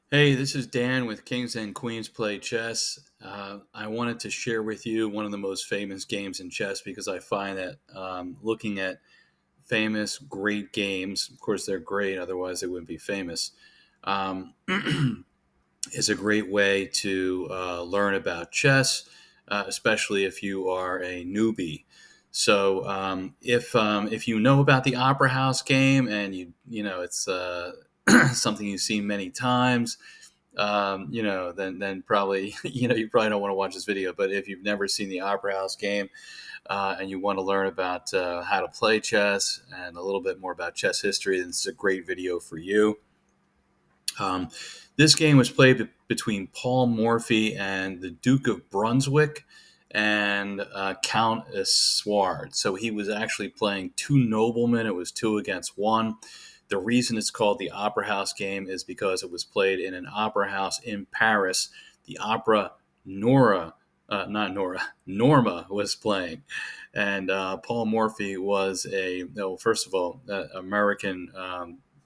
Hey, this is Dan with Kings and Queens Play Chess. I wanted to share with you one of the most famous games in chess because I find that looking at famous, great games, of course, they're great, otherwise, they wouldn't be famous, um, is a great way to learn about chess, especially if you are a newbie. So, if you know about the Opera House game and you know it's something you've seen many times, then probably you probably don't want to watch this video. But if you've never seen the Opera House game and you want to learn about how to play chess and a little bit more about chess history, then this is a great video for you. Um, this game was played between Paul Morphy and the Duke of Brunswick and Count Isouard. So he was actually playing two noblemen. It was two against one. The reason it's called the Opera House game is because it was played in an opera house in Paris. The opera not Nora, Norma was playing. And Paul Morphy was first of all, American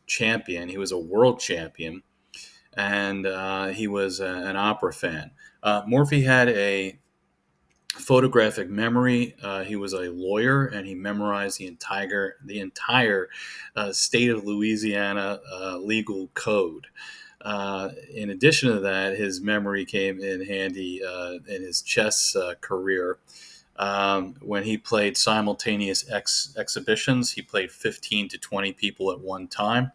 champion. He was a world champion, and he was an opera fan. Morphy had a photographic memory. He was a lawyer, and he memorized the entire state of Louisiana legal code. In addition to that, his memory came in handy in his chess career. When he played simultaneous exhibitions, he played 15 to 20 people at one time.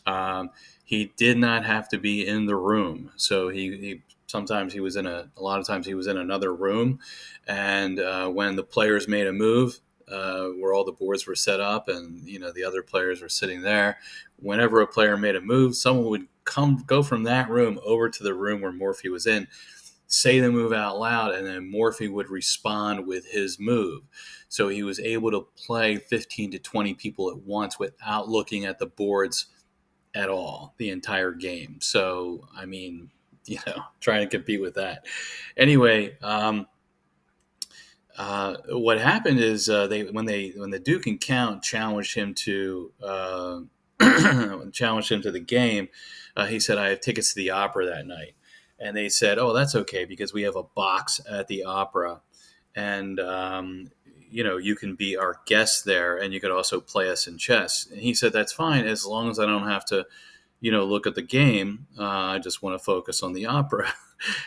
Um, he did not have to be in the room, so he sometimes he was a lot of times he was in another room, and when the players made a move, where all the boards were set up, and the other players were sitting there. Whenever a player made a move, someone would go from that room over to the room where Morphy was in, say the move out loud, and then Morphy would respond with his move. So he was able to play 15 to 20 people at once without looking at the boards at all the entire game. So, I mean, trying to compete with that. Anyway, what happened is when the Duke and Count challenged him to challenged him to the game, he said, "I have tickets to the opera that night," and they said, "Oh, that's okay because we have a box at the opera, and you can be our guest there, and you could also play us in chess." And he said, "That's fine as long as I don't have to." Look at the game. I just want to focus on the opera.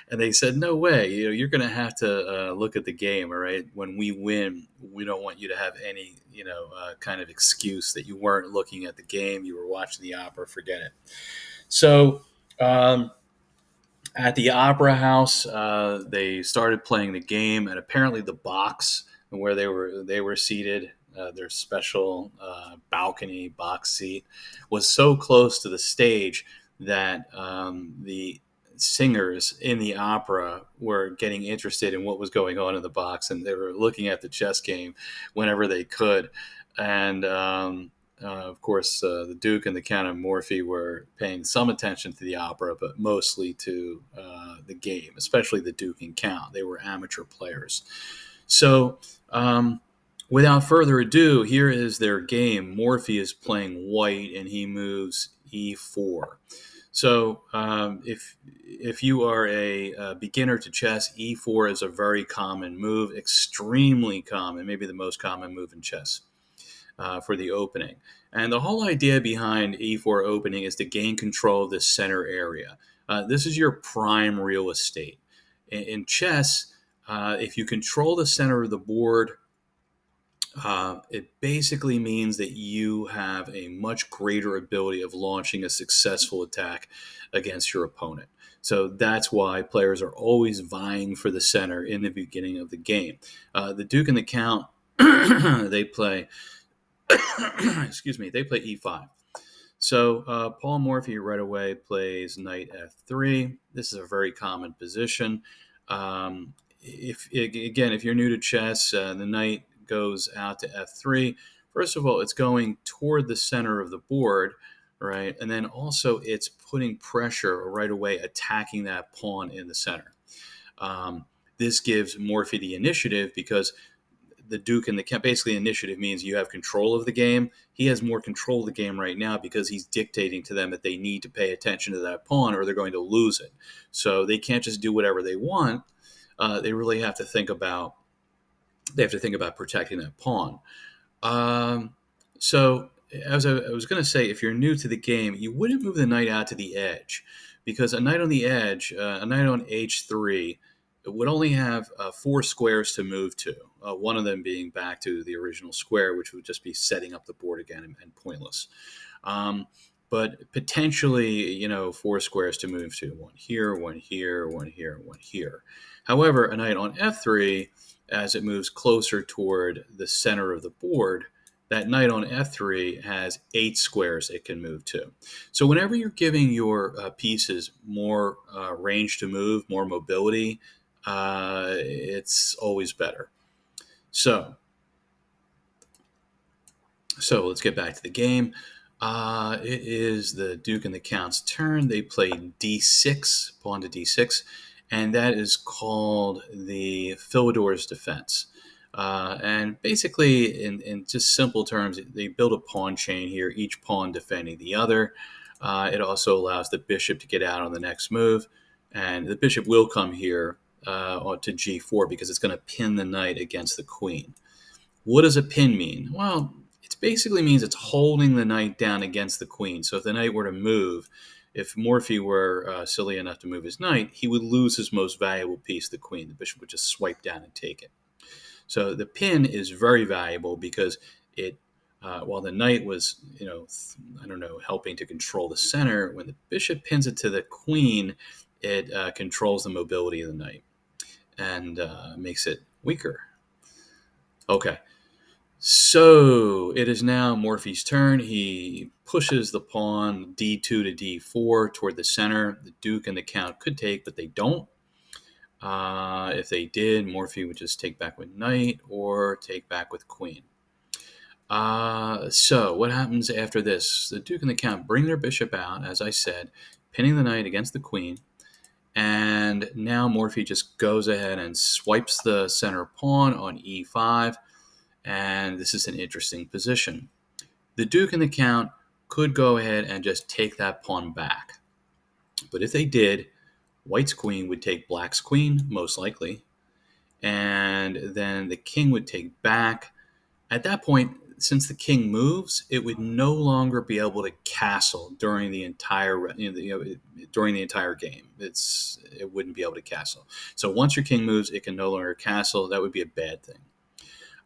And they said, no way. You're going to have to look at the game. All right. When we win, we don't want you to have any, kind of excuse that you weren't looking at the game. You were watching the opera. Forget it. So um, at the opera house, they started playing the game, and apparently the box where they were seated, their special balcony box seat, was so close to the stage that the singers in the opera were getting interested in what was going on in the box, and they were looking at the chess game whenever they could. And of course, the Duke and the Count of Morphy were paying some attention to the opera, but mostly to the game, especially the Duke and Count. They were amateur players. So, without further ado, here is their game. Morphy is playing white, and he moves e4. So, if you are a beginner to chess, e4 is a very common move, extremely common, maybe the most common move in chess for the opening. And the whole idea behind e4 opening is to gain control of this center area. This is your prime real estate. In chess, if you control the center of the board, it basically means that you have a much greater ability of launching a successful attack against your opponent. So that's why players are always vying for the center in the beginning of the game. The Duke and the Count, they play excuse me, they play e5. So Paul Morphy right away plays knight f3. This is a very common position. If you're new to chess, the knight goes out to f3. First of all, it's going toward the center of the board, right? And then also it's putting pressure right away, attacking that pawn in the center. This gives Morphy the initiative because the Duke and the Count, basically initiative means you have control of the game. He has more control of the game right now because he's dictating to them that they need to pay attention to that pawn or they're going to lose it. So they can't just do whatever they want. They really have to think about protecting that pawn. Um, so as I was going to say, if you're new to the game, you wouldn't move the knight out to the edge because a knight on the edge, a knight on h3, would only have 4 squares to move to. One of them being back to the original square, which would just be setting up the board again and pointless. But potentially, 4 squares to move to. One here, one here, one here, one here. However, a knight on f3, as it moves closer toward the center of the board, that knight on f3 has 8 squares it can move to. So whenever you're giving your pieces more range to move, more mobility, it's always better. So let's get back to the game. It is the Duke and the Count's turn. They play d6, pawn to d6, and that is called the Philidor's defense. And basically, in just simple terms, they build a pawn chain here, each pawn defending the other. It also allows the bishop to get out on the next move, and the bishop will come here to g4 because it's going to pin the knight against the queen. What does a pin mean? Well, it basically means it's holding the knight down against the queen. So if the knight were to move, if Morphy were silly enough to move his knight, he would lose his most valuable piece, the queen. The bishop would just swipe down and take it. So the pin is very valuable because it, while the knight was, helping to control the center, when the bishop pins it to the queen, it controls the mobility of the knight and makes it weaker. Okay. So it is now Morphy's turn. He pushes the pawn d2 to d4 toward the center. The Duke and the Count could take, but they don't. If they did, Morphy would just take back with knight or take back with queen. So what happens after this? The Duke and the Count bring their bishop out, as I said, pinning the knight against the queen. And now Morphy just goes ahead and swipes the center pawn on e5. And this is an interesting position. The Duke and the Count could go ahead and just take that pawn back. But if they did, White's queen would take Black's queen, most likely. And then the king would take back. At that point, since the king moves, it would no longer be able to castle during the entire game. It wouldn't be able to castle. So once your king moves, it can no longer castle. That would be a bad thing.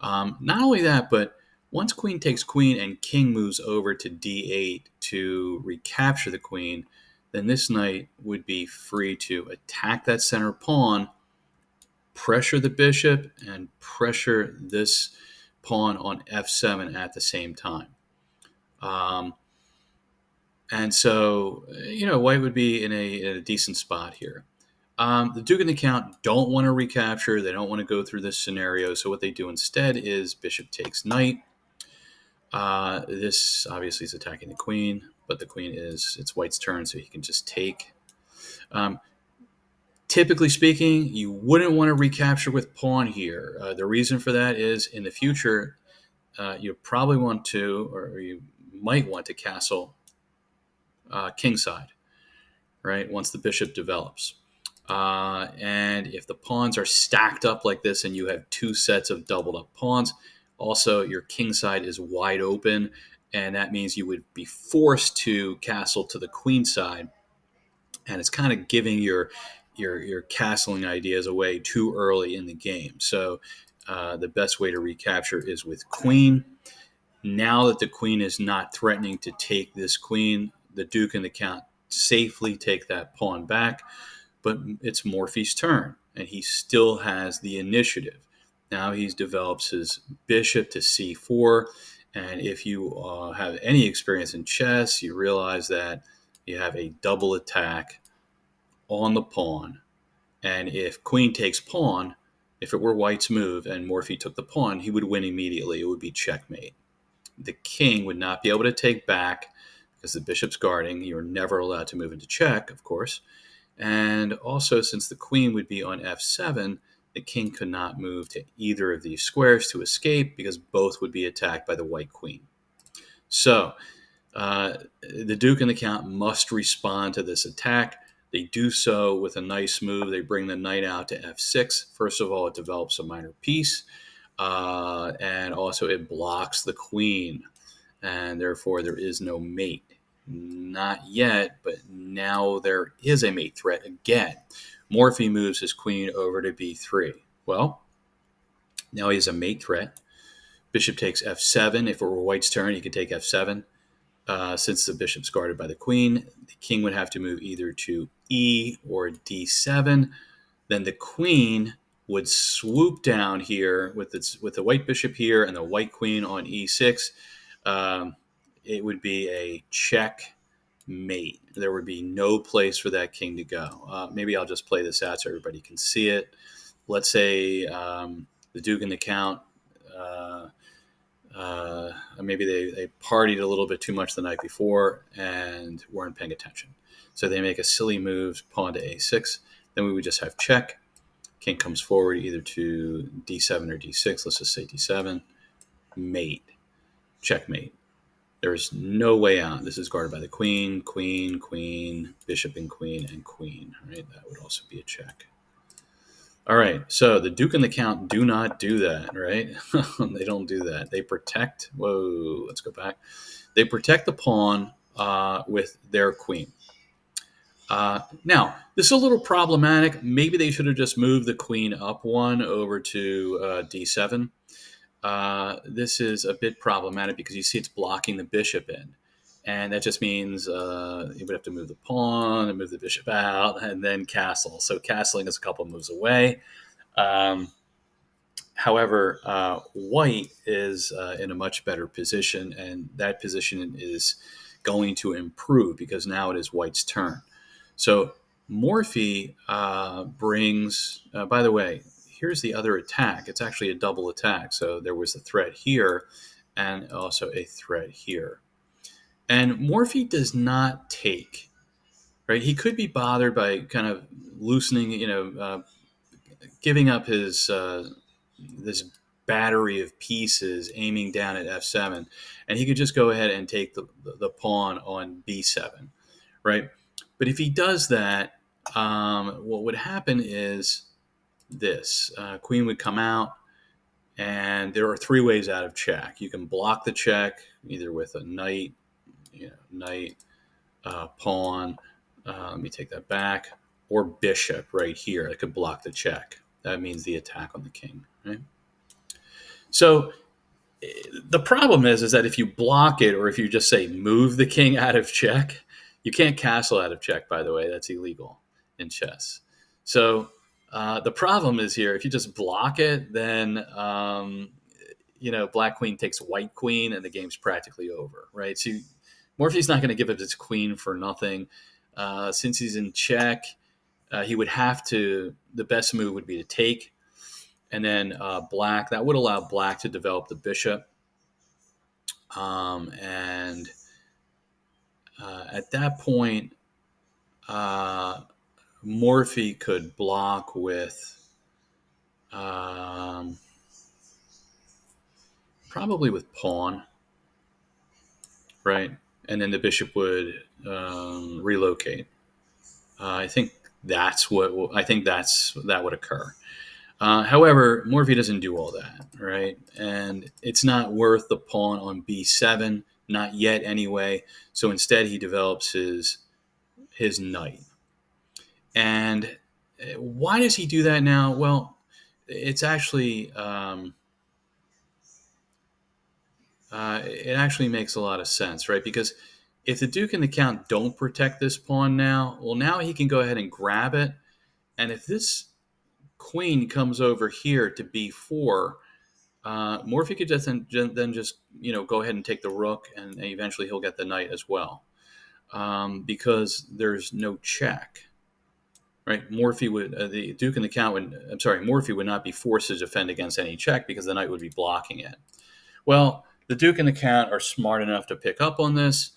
Not only that, but once queen takes queen and king moves over to d8 to recapture the queen, then this knight would be free to attack that center pawn, pressure the bishop, and pressure this pawn on f7 at the same time. And so, White would be in a decent spot here. The Duke and the Count don't want to recapture. They don't want to go through this scenario. So what they do instead is bishop takes knight. This obviously is attacking the queen, but the queen it's White's turn, so he can just take. Typically speaking, you wouldn't want to recapture with pawn here. The reason for that is in the future, you probably want to, or you might want to castle kingside, right, once the bishop develops. And if the pawns are stacked up like this and you have 2 sets of doubled up pawns, also your king side is wide open, and that means you would be forced to castle to the queen side, and it's kind of giving your castling ideas away too early in the game. So the best way to recapture is with queen. Now that the queen is not threatening to take this queen, the Duke and the Count safely take that pawn back. But it's Morphy's turn, and he still has the initiative. Now he develops his bishop to c4, and if you have any experience in chess, you realize that you have a double attack on the pawn. And if queen takes pawn, if it were White's move and Morphy took the pawn, he would win immediately. It would be checkmate. The king would not be able to take back because the bishop's guarding. You're never allowed to move into check, of course. And also, since the queen would be on f7, the king could not move to either of these squares to escape because both would be attacked by the white queen. So the duke and the count must respond to this attack. They do so with a nice move. They bring the knight out to f6. First of all, it develops a minor piece, and also it blocks the queen, and therefore there is no mate. Not yet, but now there is a mate threat again. Morphy moves his queen over to b3. Well, now he has a mate threat. Bishop takes f7. If it were white's turn, he could take f7. Since the bishop's guarded by the queen, the king would have to move either to e or d7. Then the queen would swoop down here with the white bishop here and the white queen on e6. It would be a checkmate. There would be no place for that king to go. Maybe I'll just play this out so everybody can see it. Let's say the duke and the count, maybe they partied a little bit too much the night before and weren't paying attention. So they make a silly move, pawn to a6. Then we would just have check. King comes forward either to d7 or d6. Let's just say d7. Mate. Checkmate. There's no way out. This is guarded by the queen, queen, queen, bishop and queen, and queen. Right? That would also be a check. All right, so the duke and the count do not do that, right? They don't do that. They protect. Whoa, let's go back. They protect the pawn with their queen. Now, this is a little problematic. Maybe they should have just moved the queen up one over to d7. This is a bit problematic because you see it's blocking the bishop in. And that just means you would have to move the pawn and move the bishop out and then castle. So castling is a couple moves away. However, white is in a much better position, and that position is going to improve because now it is white's turn. So Morphy brings, by the way, here's the other attack. It's actually a double attack. So there was a threat here and also a threat here. And Morphy does not take, right? He could be bothered by kind of loosening, giving up his this battery of pieces, aiming down at f7, and he could just go ahead and take the pawn on b7, right? But if he does that, what would happen is this: queen would come out, and there are three ways out of check. You can block the check either with a knight. Knight, pawn, let me take that back, or bishop right here. It could block the check. That means the attack on the king, right? So the problem is that if you block it, or if you just say move the king out of check, you can't castle out of check, by the way. That's illegal in chess. So the problem is here, if you just block it, then black queen takes white queen and the game's practically over, right? So Morphy's not going to give up his queen for nothing. Since he's in check, he would have to, the best move would be to take. And then black, that would allow black to develop the bishop. And at that point, Morphy could block with probably with pawn, right? And then the bishop would relocate. I think that would occur. However, Morphy doesn't do all that, right? And it's not worth the pawn on b7, not yet anyway. So instead, he develops his knight. And why does he do that now? Well, it's actually it actually makes a lot of sense, right? Because if the duke and the count don't protect this pawn now, well, now he can go ahead and grab it. And if this queen comes over here to b4, Morphy could just then just go ahead and take the rook, and eventually he'll get the knight as well, because there's no check, right? Morphy would the duke and the count would Morphy would not be forced to defend against any check because the knight would be blocking it. Well, the duke and the count are smart enough to pick up on this.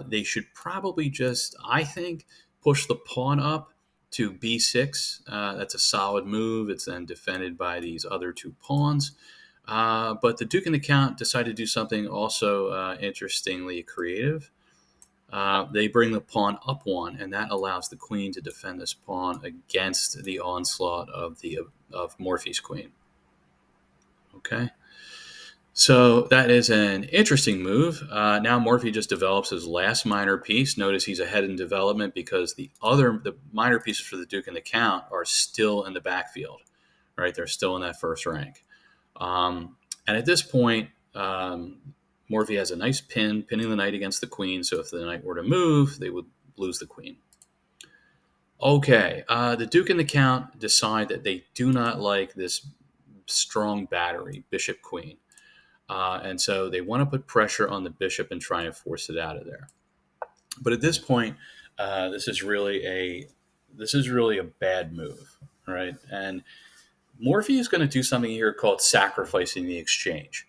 They should probably just, I think, push the pawn up to b6. That's a solid move. It's then defended by these other two pawns. But the Duke and the Count decide to do something also interestingly creative. They bring the pawn up one, and that allows the queen to defend this pawn against the onslaught of Morphy's queen. Okay. So that is an interesting move. Now Morphy just develops his last minor piece. Notice he's ahead in development because the minor pieces for the Duke and the Count are still in the backfield, right? They're still in that first rank. And at this point, Morphy has a nice pinning the knight against the queen. So if the knight were to move, they would lose the queen. Okay, the Duke and the Count decide that they do not like this strong battery, bishop-queen. And so they want to put pressure on the bishop and try and force it out of there. But at this point, this is really a bad move, right? And Morphy is going to do something here called sacrificing the exchange.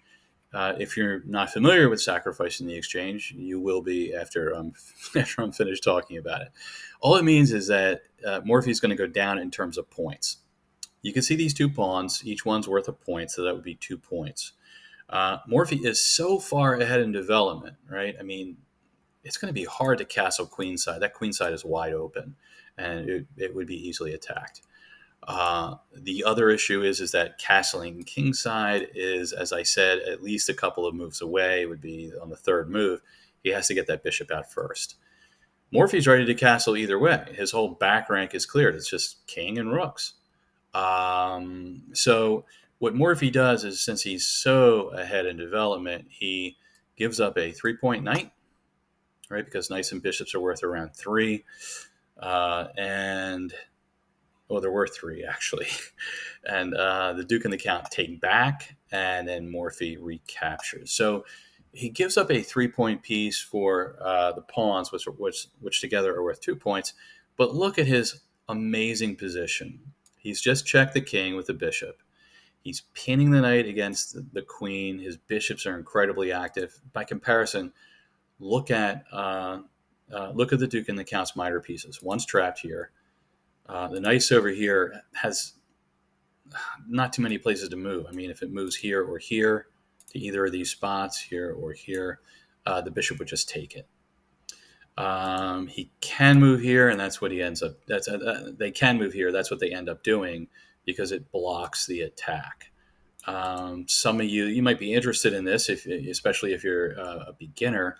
If you're not familiar with sacrificing the exchange, you will be after I'm finished talking about it. All it means is that Morphy is going to go down in terms of points. You can see these two pawns; each one's worth a point, so that would be 2 points. Morphy is so far ahead in development, right? I mean, it's going to be hard to castle queenside. That queenside is wide open, and it would be easily attacked. The other issue is that castling kingside is, as I said, at least a couple of moves away. It would be on the third move. He has to get that bishop out first. Morphy's ready to castle either way. His whole back rank is cleared. It's just king and rooks. So what Morphy does is, since he's so ahead in development, he gives up a 3-point knight, right? Because knights and bishops are worth around 3. They're worth 3, actually. And the Duke and the Count take back, and then Morphy recaptures. So he gives up a 3-point piece for the pawns, which together are worth 2 points. But look at his amazing position. He's just checked the king with the bishop. He's pinning the knight against the queen. His bishops are incredibly active. By comparison, look at the Duke and the Count's minor pieces. One's trapped here. The knight's over here has not too many places to move. I mean, if it moves here or here to either of these spots, here or here, the bishop would just take it. He can move here, and that's what he ends up. They can move here. That's what they end up doing because it blocks the attack. Some of you might be interested in this, especially if you're a beginner.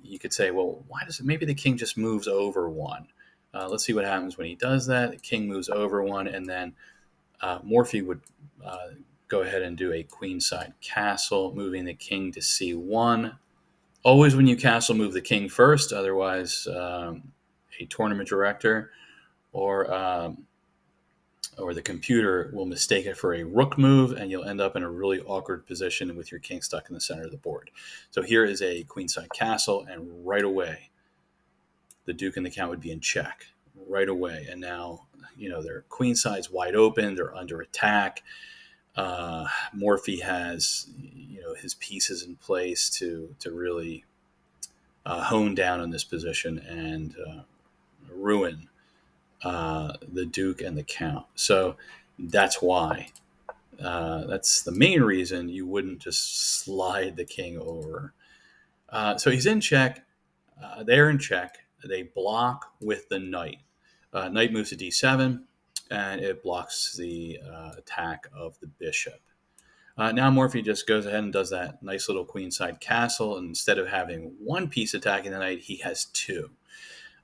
You could say, well, why does it? Maybe the king just moves over one. Let's see what happens when he does that. The king moves over one, and then Morphy would go ahead and do a queenside castle, moving the king to c1. Always when you castle, move the king first. Otherwise, a tournament director or the computer will mistake it for a rook move, and you'll end up in a really awkward position with your king stuck in the center of the board. So here is a queenside castle, and right away, the Duke and the Count would be in check right away. And now, their queenside's wide open. They're under attack. Morphy has, his pieces in place to really hone down on this position and ruin the Duke and the Count. So that's why. That's the main reason you wouldn't just slide the king over. So he's in check. They're in check. They block with the knight. Knight moves to d7, and it blocks the attack of the bishop. Now Morphy just goes ahead and does that nice little queenside castle. And instead of having one piece attacking the knight, he has 2.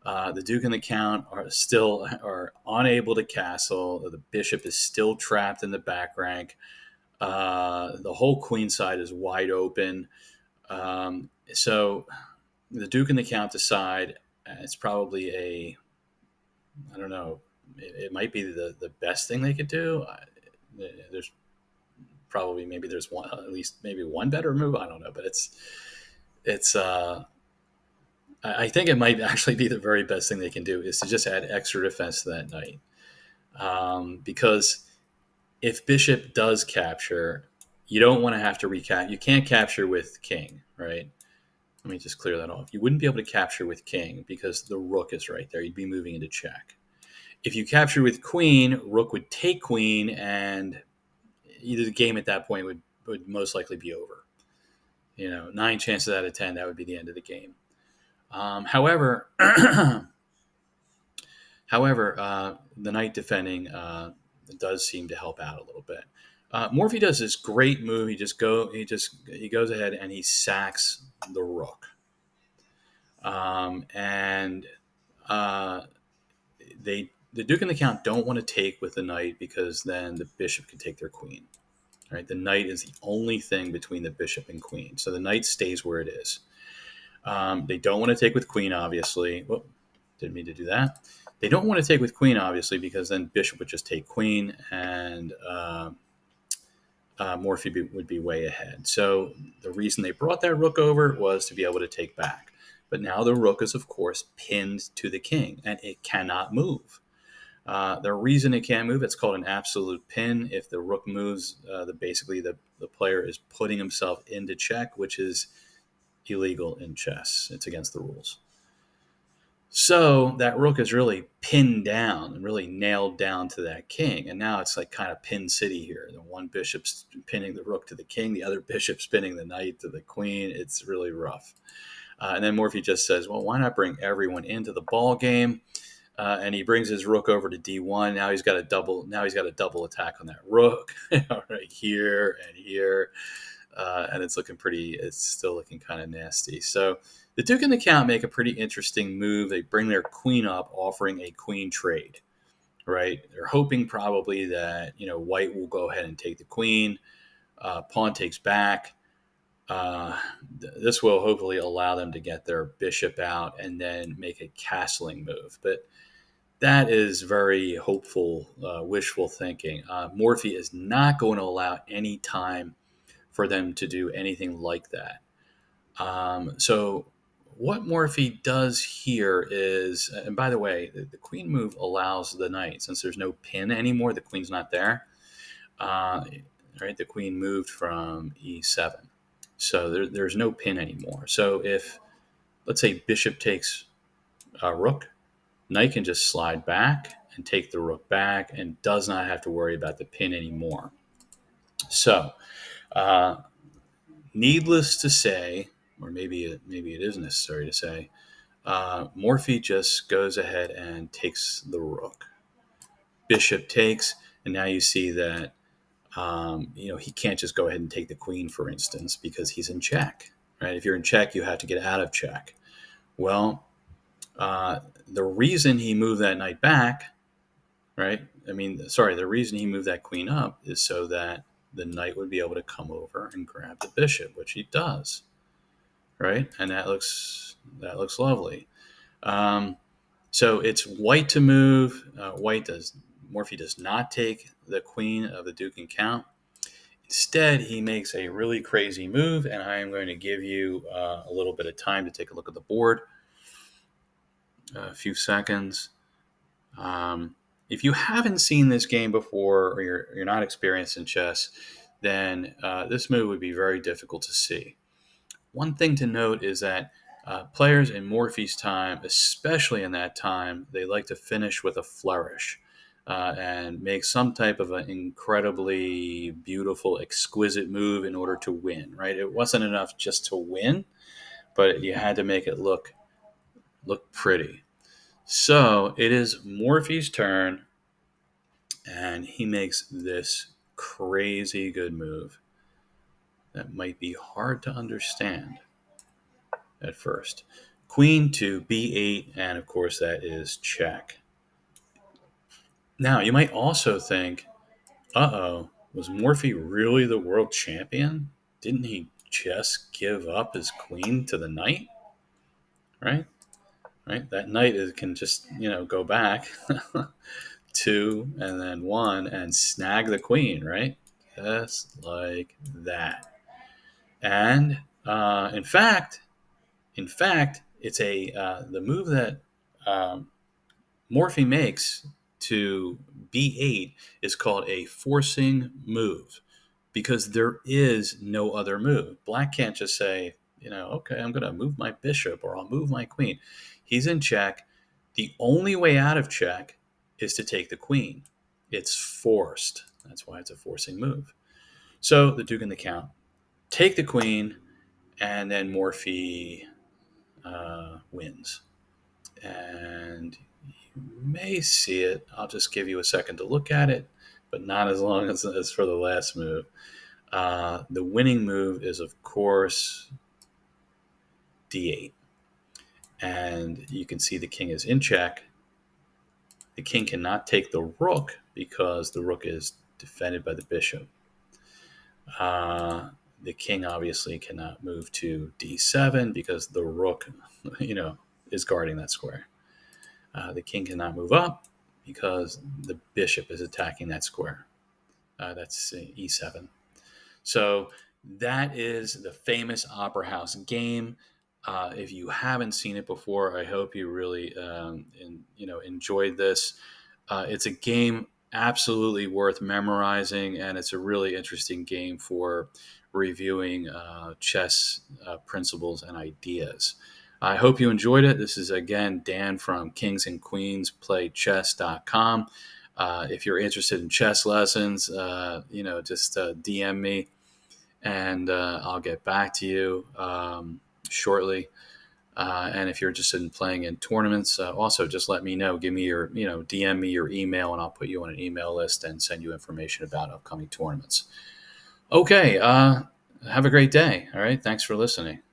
The Duke and the Count are unable to castle. The bishop is still trapped in the back rank. The whole queenside is wide open. So the Duke and the Count decide it's probably I don't know, it might be the best thing they could do. There's probably, maybe there's one, at least maybe one better move. I don't know, but I think it might actually be the very best thing they can do is to just add extra defense to that knight. Because if bishop does capture, you don't want to have to recapture. You can't capture with king, right? Let me just clear that off. You wouldn't be able to capture with king because the rook is right there. You'd be moving into check. If you capture with queen, rook would take queen, and either the game at that point would most likely be over. 9 chances out of 10, that would be the end of the game. However, the knight defending does seem to help out a little bit. Morphy does this great move. He goes ahead and he sacks the rook, and the Duke and the Count don't want to take with the knight because then the bishop can take their queen. Right, the knight is the only thing between the bishop and queen, so the knight stays where it is. They don't want to take with queen, obviously. Whoop, didn't mean to do that. They don't want to take with queen, obviously, because then bishop would just take queen, and Morphy would be way ahead. So the reason they brought that rook over was to be able to take back. But now the rook is, of course, pinned to the king, and it cannot move. The reason it can't move, it's called an absolute pin. If the rook moves, basically the player is putting himself into check, which is illegal in chess. It's against the rules. So that rook is really pinned down and really nailed down to that king. And now it's like kind of pin city here. The one bishop's pinning the rook to the king, the other bishop's pinning the knight to the queen. It's really rough. And then Morphy just says, well, why not bring everyone into the ball game? And he brings his rook over to d1. Now he's got a double attack on that rook right here and here. And it's still looking kind of nasty. So the Duke and the Count make a pretty interesting move. They bring their queen up, offering a queen trade, right? They're hoping probably that, white will go ahead and take the queen. Pawn takes back. This will hopefully allow them to get their bishop out and then make a castling move. But that is very hopeful, wishful thinking. Morphy is not going to allow any time for them to do anything like that. So what Morphy does here is, and by the way, the queen move allows the knight, since there's no pin anymore, the queen's not there. Right, the queen moved from e7. So there's no pin anymore. So if, let's say, bishop takes rook, knight can just slide back and take the rook back and does not have to worry about the pin anymore. So, needless to say, or maybe it is necessary to say, Morphy just goes ahead and takes the rook. Bishop takes, and now you see that he can't just go ahead and take the queen, for instance, because he's in check. Right? If you're in check, you have to get out of check. Well, the reason he moved that knight back, right? The reason he moved that queen up is so that the knight would be able to come over and grab the bishop, which he does, right? And that looks lovely. So it's white to move. Morphy does not take the queen of the Duke and Count. Instead, he makes a really crazy move, and I am going to give you a little bit of time to take a look at the board. A few seconds. If you haven't seen this game before, or you're not experienced in chess, then this move would be very difficult to see. One thing to note is that players in Morphy's time, especially in that time, they like to finish with a flourish and make some type of an incredibly beautiful, exquisite move in order to win. Right? It wasn't enough just to win, but you had to make it look pretty. So it is Morphy's turn, and he makes this crazy good move that might be hard to understand at first. Queen to b8, and of course that is check. Now, you might also think, was Morphy really the world champion? Didn't he just give up his queen to the knight? Right? That knight can just, go back 2 and then 1 and snag the queen, right? Just like that. And in fact, it's the move that Morphy makes to b8 is called a forcing move, because there is no other move. Black can't just say, okay, I'm going to move my bishop or I'll move my queen. He's in check. The only way out of check is to take the queen. It's forced. That's why it's a forcing move. So the Duke and the Count take the queen, and then Morphy wins. And you may see it. I'll just give you a second to look at it, but not as long as for the last move. The winning move is, of course, d8. And you can see the king is in check. The king cannot take the rook because the rook is defended by the bishop. The king obviously cannot move to d7 because the rook, is guarding that square. The king cannot move up because the bishop is attacking that square. That's e7. So that is the famous Opera House game. If you haven't seen it before, I hope you really enjoyed this. It's a game absolutely worth memorizing, and it's a really interesting game for reviewing chess principles and ideas. I hope you enjoyed it. This is, again, Dan from kingsandqueensplaychess.com. If you're interested in chess lessons, just DM me, and I'll get back to you shortly. And if you're interested in playing in tournaments, also just let me know. Give me your, DM me your email, and I'll put you on an email list and send you information about upcoming tournaments. Okay. Have a great day. All right. Thanks for listening.